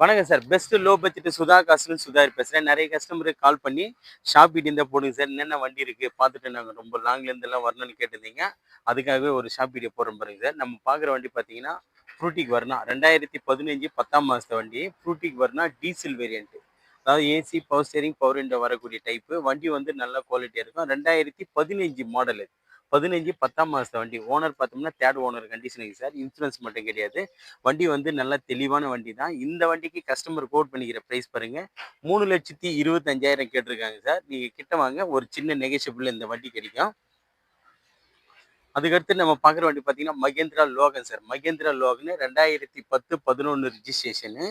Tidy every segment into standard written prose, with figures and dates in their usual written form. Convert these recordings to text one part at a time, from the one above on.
வணக்கம் sir. Best low budget Sudha காசுன்னு சுதாகர் பேசுறேன். நெறைய கஸ்டமருக்கு கால் பண்ணி ஷாப் வீடியோ போடுங்க சார். என்னென்ன வண்டி இருக்கு? பார்த்துட்டு நாங்க ரொம்ப லாங்ல இருந்தெல்லாம் வரணும்னு கேட்டிருந்தீங்க. அதுக்காகவே ஒரு ஷாப் வீடியோ போடுறோம் பாருங்க சார். நம்ம பார்க்குற வண்டி பார்த்தீங்கன்னா, ஃப்ரூட்டிக் வர்னா 2015 10ஆம் மாசத்து வண்டி. Fluidic Verna diesel variant. அதாவது AC, power steering, power window வரக்கூடிய டைப்பு. வண்டி வந்து நல்ல குவாலிட்டியா இருக்கும். 2015 மாடலு. 15 10ஆம் மாசத்து வண்டி. ஓனர் பார்த்தோம்னா, 3 ஓனர் கண்டிஷனுங்க சார். இன்சூரன்ஸ் மட்டும் கிடையாது. வண்டி வந்து நல்ல தெளிவான வண்டி தான். இந்த வண்டிக்கு கஸ்டமர் கோட் பண்ணிக்கிற பிரைஸ் பாருங்க 3,25,000 கேட்டிருக்காங்க சார். நீங்க கிட்ட வாங்க, ஒரு சின்ன நெகோஷியபிள் இந்த வண்டி கிடைக்கும். அதுக்கடுத்து நம்ம பார்க்குற வண்டி பார்த்தீங்கன்னா Mahindra Logan sir. Mahindra Logan 2010 11 registration.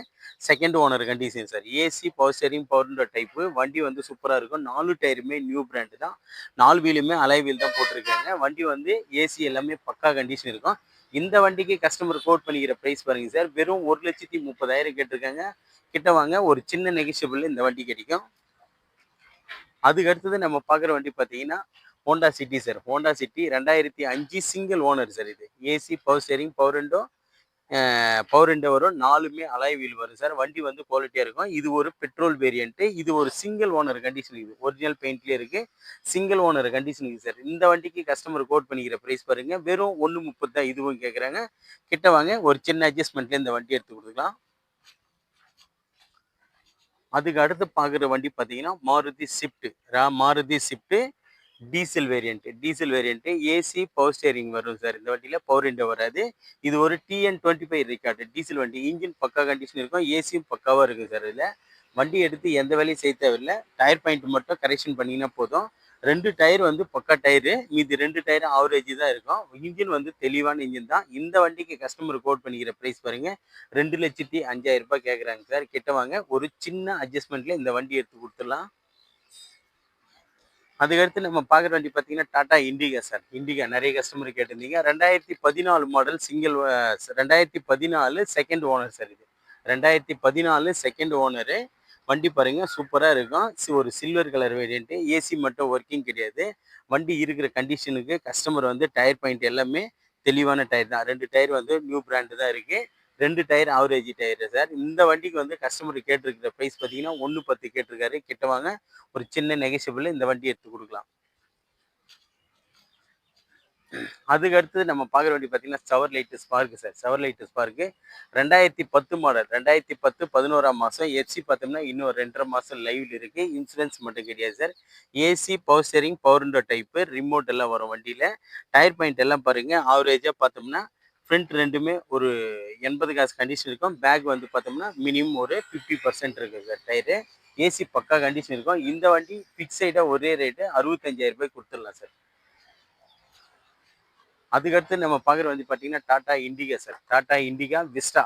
Second owner condition sir. AC, power steering, power window type. வண்டி வந்து சூப்பராக இருக்கும். 4 டயருமே நியூ பிராண்டு தான். 4 வீலுமே அலாய் வீல் தான் போட்டிருக்காங்க. வண்டி வந்து ஏசி எல்லாமே பக்கா கண்டிஷன் இருக்கும். இந்த வண்டிக்கு கஸ்டமர் கோட் பண்ணிக்கிற ப்ரைஸ் பாருங்க சார். வெறும் 1,30,000 கேட்டிருக்காங்க. கிட்ட வாங்க, ஒரு சின்ன நெகோஷியபிள் இந்த வண்டி கிடைக்கும். அதுக்கு அடுத்தது நம்ம பார்க்குற வண்டி பார்த்தீங்கன்னா Honda City sir. Honda City 2005 single owner sir இது. AC, power steering, power window வரும். 4மே அலாய் வீல் வரும் சார். வண்டி வந்து குவாலிட்டியாக இருக்கும். இது ஒரு பெட்ரோல் வேரியன்ட்டு. இது ஒரு சிங்கிள் ஓனர் கண்டிஷன். இது ஒரிஜினல் பெயிண்ட்லேயே இருக்கு. சிங்கிள் ஓனர் கண்டிஷன் இது சார். இந்த வண்டிக்கு கஸ்டமர் கோட் பண்ணிக்கிற ப்ரைஸ் பாருங்க. வெறும் 1,30 தான் இதுவும் கேட்குறாங்க. கிட்ட வாங்க, ஒரு சின்ன அட்ஜஸ்ட்மெண்ட்ல இந்த வண்டி எடுத்து கொடுத்துக்கலாம். அதுக்கு அடுத்து பார்க்குற வண்டி பார்த்தீங்கன்னா Maruti Swift. Maruti Swift diesel variant AC, power steering வரும் சார். இந்த வண்டியில் பவர் விண்டோ வராது. இது ஒரு TN25 ரெக்கார்டு டீசல் வண்டி. இன்ஜின் பக்கா கண்டிஷன் இருக்கும். ஏசியும் பக்காவாக இருக்குது சார். இதில் வண்டி எடுத்து எந்த வேலையும் செய்ய தேவையில்லை. டயர் பாயிண்ட் மட்டும் கரெக்ஷன் பண்ணிங்கன்னா போதும். 2 டயர் வந்து பக்கா டயரு. மீதி 2 டயர் ஆவரேஜ் தான் இருக்கும். இன்ஜின் வந்து தெளிவான இன்ஜின் தான். இந்த வண்டிக்கு கஸ்டமர் கோட் பண்ணிக்கிற ப்ரைஸ் பாருங்க 2,05,000 கேட்குறாங்க சார். கிட்ட வாங்க, ஒரு சின்ன அட்ஜஸ்ட்மெண்ட்ல இந்த வண்டி எடுத்து கொடுத்துடலாம். அதுக்கடுத்து நம்ம பார்க்குற வண்டி பார்த்தீங்கன்னா டாடா இண்டிகா சார். இண்டிகா நிறைய கஸ்டமர் கேட்டிருந்தீங்க. 2014 மாடல் 2014 செகண்ட் ஓனர் சார் இது. 2014 செகண்ட் ஓனரு. வண்டி பாருங்க சூப்பராக இருக்கும். ஒரு சில்வர் கலர் வேரியன்ட்டு. ஏசி மட்டும் ஒர்க்கிங் கிடையாது. வண்டி இருக்கிற கண்டிஷனுக்கு கஸ்டமர் வந்து டயர் பாயிண்ட் எல்லாமே தெளிவான டயர் தான். 2 டயர் வந்து நியூ பிராண்டு தான் இருக்குது. 2 டயர் ஆவரேஜ் டயரு சார். இந்த வண்டிக்கு வந்து கஸ்டமர் கேட்டிருக்கிற ப்ரைஸ் பார்த்தீங்கன்னா 1,10 கேட்டிருக்காரு. கிட்ட வாங்க, ஒரு சின்ன நெகோஷியபிள் இந்த வண்டி எடுத்து கொடுக்கலாம். அதுக்கு அடுத்து நம்ம பார்க்குற வண்டி பார்த்தீங்கன்னா Chevrolet spark sir. Chevrolet spark 2010 model. 2010 11ஆம் மாதம். எஃப்சி பார்த்தோம்னா இன்னும் 2.5 மாதம் லைவ்ல இருக்குது. இன்சூரன்ஸ் மட்டும் கிடையாது sir. AC, power steering, power window type. Remote எல்லாம் வரும் வண்டியில். டயர் பாயிண்ட் எல்லாம் பாருங்கள் ஆவரேஜாக பார்த்தோம்னா ஃப்ரண்ட் ரெண்டுமே ஒரு 80 காசு கண்டிஷன் இருக்கும். பேக் வந்து பார்த்தோம்னா மினிமம் ஒரு 50% இருக்குது சார் டயரு. ஏசி பக்கா கண்டிஷன் இருக்கும். இந்த வண்டி ஃபிக்ஸைடாக ஒரே ரேட்டு 65,000 கொடுத்துடலாம் சார். அதுக்கடுத்து நம்ம பார்க்குற வந்து பார்த்தீங்கன்னா Tata Indica sir. Tata Indica Vista.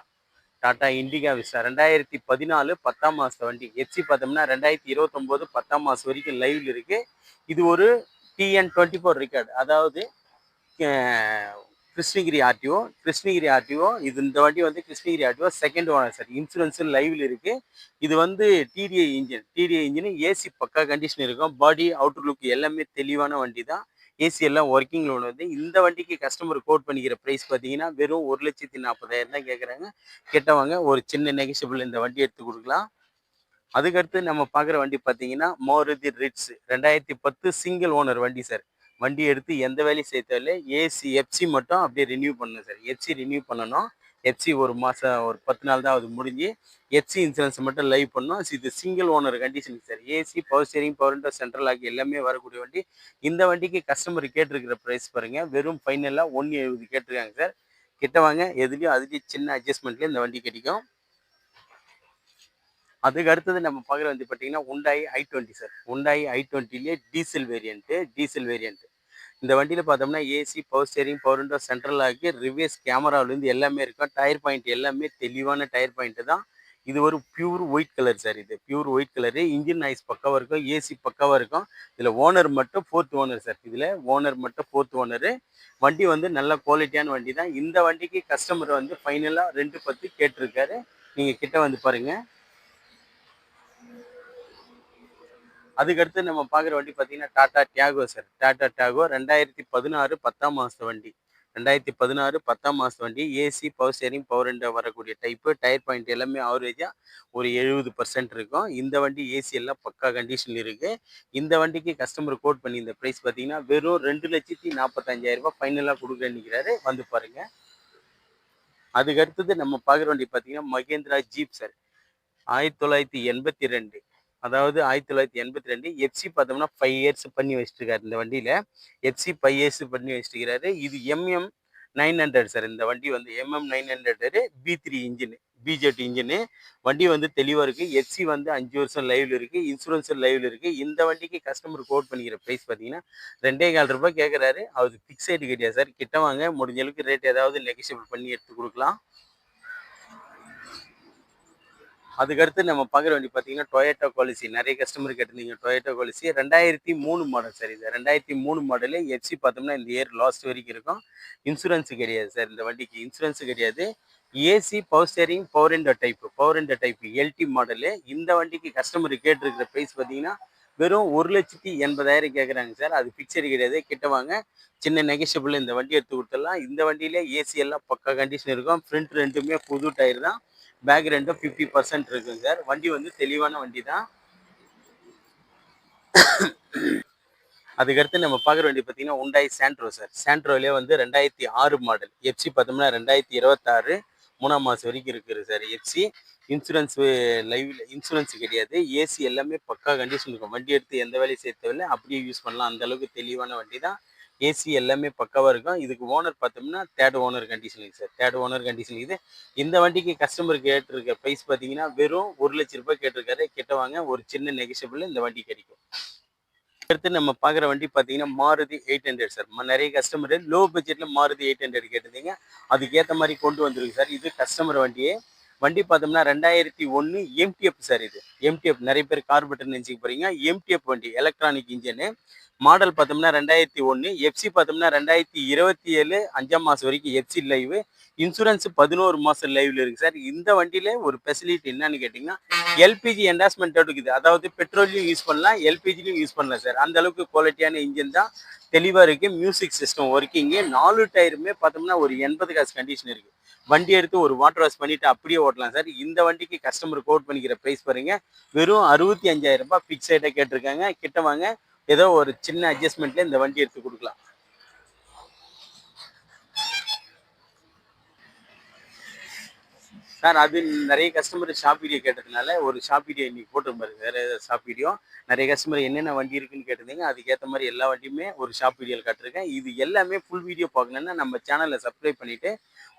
Tata Indica Vista 2014 10ஆம் மாதத்து வண்டி. எஃப்சி பார்த்தோம்னா 2029 10ஆம் மாதம் வரைக்கும் லைவ்ல இருக்குது. இது ஒரு TN24 ரெக்கார்டு. அதாவது கிருஷ்ணகிரி ஆர்டிஓ இந்த வண்டி வந்து Krishnagiri RTO second owner sir. Insurance லைவ்ல இருக்கு. இது வந்து டிடிஐ இன்ஜின் ஏசி பக்கா கண்டிஷன் இருக்கும். பாடி அவுட்டர் லுக் எல்லாமே தெளிவான வண்டி தான். ஏசி எல்லாம் ஒர்க்கிங் லோன் வந்து இந்த வண்டிக்கு கஸ்டமர் கோட் பண்ணிக்கிற ப்ரைஸ் பார்த்தீங்கன்னா வெறும் 1,40,000 தான் கேட்குறாங்க. கேட்டவங்க ஒரு சின்ன நெகோஷியபிள் இந்த வண்டி எடுத்து கொடுக்கலாம். அதுக்கடுத்து நம்ம பார்க்குற வண்டி பார்த்தீங்கன்னா மாருதி ரிட்ஸ் 2010 சிங்கிள் ஓனர் வண்டி சார். வண்டி எடுத்து எந்த வேலையும் சேர்த்தாலே எஃப்சி மட்டும் அப்படியே ரினியூ பண்ணணும் சார். எஃப்சி ரினியூ பண்ணணும். எஃப்சி ஒரு மாதம் ஒரு 10 நாள் தான் அது முடிஞ்சு எஃப்சி இன்சூரன்ஸ் மட்டும் லைவ் பண்ணோம். இது single owner condition sir. AC, power steering, power window, central lock எல்லாமே வரக்கூடிய வண்டி. இந்த வண்டிக்கு கஸ்டமர் கேட்டிருக்கிற ப்ரைஸ் பாருங்க வெறும் ஃபைனலாக 1,70 கேட்டிருக்காங்க சார். கிட்ட வாங்க, அதுலேயும் சின்ன அட்ஜஸ்ட்மெண்ட்ல இந்த வண்டி கிடைக்கும். அதுக்கு அடுத்தது நம்ம பார்க்குற வந்து பார்த்தீங்கன்னா Hyundai i20 சார். Hyundai i20லே டீசல் வேரியன்ட். இந்த வண்டியில் பார்த்தோம்னா AC, power steering, power window, central lock, reverse கேமராவிலேருந்து எல்லாமே இருக்கும். டயர் பாயிண்ட் எல்லாமே தெளிவான டயர் பாயிண்ட்டு தான். இது ஒரு பியூர் ஒயிட் கலர் சார். இது pure white colour. Engine noise பக்காவாக இருக்கும். ஏசி பக்காவாக இருக்கும். இதில் ஓனர் மட்டும் 4th ஓனர் சார். இதில் ஓனர் மட்டும் 4th ஓனரு. வண்டி வந்து நல்ல குவாலிட்டியான வண்டி தான். இந்த வண்டிக்கு கஸ்டமர் வந்து ஃபைனலாக 2,10 கேட்டிருக்காரு. நீங்கள் கிட்ட வந்து பாருங்கள். அதுக்கடுத்து நம்ம பார்க்குற வண்டி பார்த்தீங்கன்னா Tata Tiago sir. Tata Tiago 2016 10ஆம் மாதத்து வண்டி. 2016 10ஆம் மாதம் வண்டி. AC, power steering, power window வரக்கூடிய டைப்பு. டயர் பாயிண்ட் எல்லாமே ஆவரேஜாக ஒரு 70% இருக்கும். இந்த வண்டி ஏசி எல்லாம் பக்கா கண்டிஷனில் இருக்குது. இந்த வண்டிக்கு கஸ்டமர் கோட் பண்ணி இந்த ப்ரைஸ் பார்த்தீங்கன்னா வெறும் 2,45,000 ஃபைனலாக கொடுக்குறேன்னு நிற்கிறாரு. வந்து பாருங்கள். அதுக்கு அடுத்தது நம்ம பார்க்குற வண்டி பார்த்தீங்கன்னா மகேந்திரா ஜீப் சார். 1982, அதாவது 1982 எஃப்சி பார்த்தோம்னா 5 இயர்ஸ் பண்ணி வச்சுருக்காரு இந்த வண்டியில். எஃப்சி 5 இயர்ஸ் பண்ணி வச்சுருக்கிறாரு. இது MM900 சார். இந்த வண்டி வந்து MM900 B3 இன்ஜின், பிஜெட் இன்ஜினு. வண்டி வந்து தெளிவாக இருக்குது. எஃப்சி வந்து 5 வருஷம் லைவில் இருக்குது. இன்சூரன்ஸ் லைவில் இருக்குது. இந்த வண்டிக்கு கஸ்டமர் கோட் பண்ணிக்கிற ப்ரைஸ் பார்த்தீங்கன்னா 2,400 ரூபாய் கேட்குறாரு. அது ஃபிக்ஸைடு கிடையாது சார். கிட்ட வாங்க, முடிஞ்ச அளவுக்கு ரேட் ஏதாவது நெகோஷியபிள் பண்ணி எடுத்து கொடுக்கலாம். அதுக்கடுத்து நம்ம பார்க்குற வண்டி பார்த்தீங்கன்னா டொயோட்டா குவாலிசி. நிறைய கஸ்டமர் கேட்டிருந்தீங்க டொயோட்டா குவாலிசி. 2003 model sir. இது 2003 மாடலு. எஃப்சி பார்த்தோம்னா இந்த இயர் லாஸ்ட் வரைக்கும் இருக்கும். இன்சூரன்ஸு கிடையாது சார். இந்த வண்டிக்கு இன்சூரன்ஸு கிடையாது. AC, power steering, power window type LD model. இந்த வண்டிக்கு கஸ்டமர் கேட்டிருக்கிற ப்ரைஸ் பார்த்தீங்கன்னா வெறும் 1,80,000 கேட்குறாங்க சார். அது ஃபிக்ஸடு கிடையாது. கிட்ட வாங்க, சின்ன நெகோஷியபிள் இந்த வண்டி எடுத்து கொடுத்துடலாம். இந்த வண்டியில ஏசி எல்லாம் பக்கா கண்டிஷன் இருக்கும். ஃப்ரண்ட் ரெண்டுமே புது டயர் தான். பேக் ரெண்டும் 50% இருக்குங்க சார். வண்டி வந்து தெளிவான வண்டி தான். அதுக்கடுத்து நம்ம பார்க்குற வண்டி பார்த்தீங்கன்னா ஹுண்டாய் சாண்ட்ரோ சார். சாண்ட்ரோலே வந்து 2006 மாடல். எஃப்சி பார்த்தோம்னா 2026 3ஆம் மாதம் வரைக்கும் இருக்குது சார் எஃப்சி. இன்சூரன்ஸ் கிடையாது. ஏசி எல்லாமே பக்கா கண்டிஷன் இருக்கும். வண்டி எடுத்து எந்த வேலையும் செய்ய தேவையில்லை, அப்படியே யூஸ் பண்ணலாம். அந்த அளவுக்கு தெளிவான வண்டி தான். ஏசி எல்லாமே பக்காவாக இருக்கும். இதுக்கு ஓனர் பார்த்தோம்னா third owner condition sir. Third owner condition இது. இந்த வண்டிக்கு கஸ்டமர் கேட்டிருக்க ப்ரைஸ் பார்த்தீங்கன்னா வெறும் 1,00,000 ரூபாய் கேட்டிருக்காரு. கிட்ட வாங்க, ஒரு சின்ன நெகோஷியபிள் இந்த வண்டி கிடைக்கும். அடுத்து நம்ம பார்க்குற வண்டி பார்த்தீங்கன்னா மாருதி 800 சார். நிறைய கஸ்டமர் லோ பட்ஜெட்டில் மாருதி 800 கேட்டிருந்தீங்க. அதுக்கேற்ற மாதிரி கொண்டு வந்துருக்கு சார். இது கஸ்டமர் வண்டியே. வண்டி பார்த்தோம்னா 2001 எம்டிஎஃப் சார். இது எம்டிஎஃப். நிறைய பேர் கார்பெட்டர் நினச்சிக்க போகிறீங்க. எம்டிஎஃப் வண்டி, எலக்ட்ரானிக் இன்ஜினு. மாடல் பார்த்தோம்னா 2001. எஃப்சி பார்த்தோம்னா 2027 5ஆம் மாதம் வரைக்கும் எஃப்சி லைவ். இன்சூரன்ஸ் 11 மாதம் லைவ்ல இருக்குது சார். இந்த வண்டியில் ஒரு ஃபெசிலிட்டி என்னன்னு கேட்டிங்கன்னா எல்பிஜி என்டாஸ்மெண்ட் இருக்குது. அதாவது பெட்ரோல்லையும் யூஸ் பண்ணலாம், எல்பிஜிலையும் யூஸ் பண்ணலாம் சார். அந்த அளவுக்கு குவாலிட்டியான இன்ஜின் தான். தெளிவாக இருக்குது. Music system working. 4 டயருமே பார்த்தோம்னா ஒரு 80 காசு கண்டிஷன் இருக்குது. வண்டி எடுத்து ஒரு வாட்டர் வாஷ் பண்ணிவிட்டு அப்படியே ஓட்டலாம் சார். இந்த வண்டிக்கு கஸ்டமர் கோட் பண்ணிக்கிற ப்ரைஸ் பாருங்க, வெறும் 65,000 ரூபாய் ஃபிக்ஸைடாக கேட்டிருக்காங்க. கிட்ட வாங்க, ஏதோ ஒரு சின்ன அட்ஜஸ்ட்மெண்ட்ல இந்த வண்டி எடுத்து கொடுக்கலாம் சார். அது நிறைய கஸ்டமர் ஷாப் வீடியோ கேட்டதுனால ஒரு ஷாப் வீடியோ இன்னைக்கு போட்டுருப்பாரு. வேற ஏதாவது ஷாப் வீடியோ நிறைய கஸ்டமர் என்னென்ன வண்டி இருக்குன்னு கேட்டிருந்தீங்க. அதுக்கேற்ற மாதிரி எல்லா வண்டியுமே ஒரு ஷாப் வீடியோவில் காட்டிருக்கேன். இது எல்லாமே ஃபுல் வீடியோ பார்க்கணுன்னா நம்ம சேனலில் சப்ஸ்கிரைப் பண்ணிவிட்டு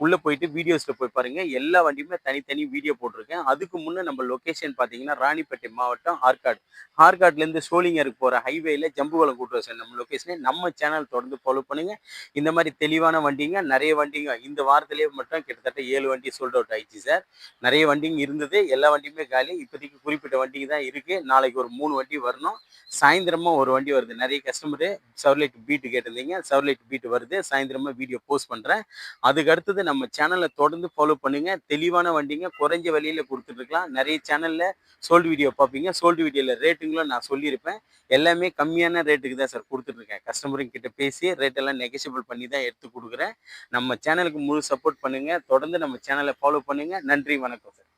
உள்ளே போயிட்டு வீடியோஸில் போய் பாருங்கள். எல்லா வண்டியுமே தனித்தனி வீடியோ போட்டிருக்கேன். அதுக்கு முன்னே நம்ம லொக்கேஷன் பார்த்தீங்கன்னா ராணிப்பேட்டை மாவட்டம் ஆற்காடு. ஆற்காட்லேருந்து சோளிங்கருக்கு போகிற ஹைவேல ஜம்புவலம் கூட்டு சார் நம்ம லொக்கேஷனே. நம்ம சேனல் தொடர்ந்து ஃபாலோ பண்ணுங்கள். இந்த மாதிரி தெளிவான வண்டிங்க, நிறைய வண்டிங்க இந்த வாரத்திலேயே மட்டும் கிட்டத்தட்ட 7 வண்டி சோல்ட் அவுட் ஆயிடுச்சு சார். நிறைய வண்டிங்க இருந்தது. எல்லா வண்டியுமே காலி. இப்போதைக்கு குறிப்பிட்ட வண்டிங்க தான் இருக்குது. நாளைக்கு ஒரு 3 வண்டி வரணும். சாயந்தரமா ஒரு வண்டி வருது. நிறைய கஸ்டமரு சர்வலைட் பீட்டு கேட்டிருந்தீங்க. சர்வலைட் பீட்டு வருது. சாயந்தரமா வீடியோ போஸ்ட் பண்ணுறேன். அதுக்கு அடுத்தது நம்ம சேனலை தொடர்ந்து ஃபாலோ பண்ணுங்க. தெளிவான வண்டிங்க குறைஞ்ச விலையில கொடுத்துட்ருக்கலாம். நிறைய சேனலில் சோல்டு வீடியோ பார்ப்பீங்க. சோல்டு வீடியோவில் ரேட்டுங்களும் நான் சொல்லியிருப்பேன். எல்லாமே கம்மியான ரேட்டுக்கு தான் சார் கொடுத்துட்ருக்கேன். கஸ்டமருங்க கிட்ட பேசி ரேட்டெல்லாம் நெகோஷியபிள் பண்ணி தான் எடுத்து கொடுக்குறேன். நம்ம சேனலுக்கு முழு சப்போர்ட் பண்ணுங்கள். தொடர்ந்து நம்ம சேனலை ஃபாலோ பண்ணுங்கள். நன்றி, வணக்கம் சார்.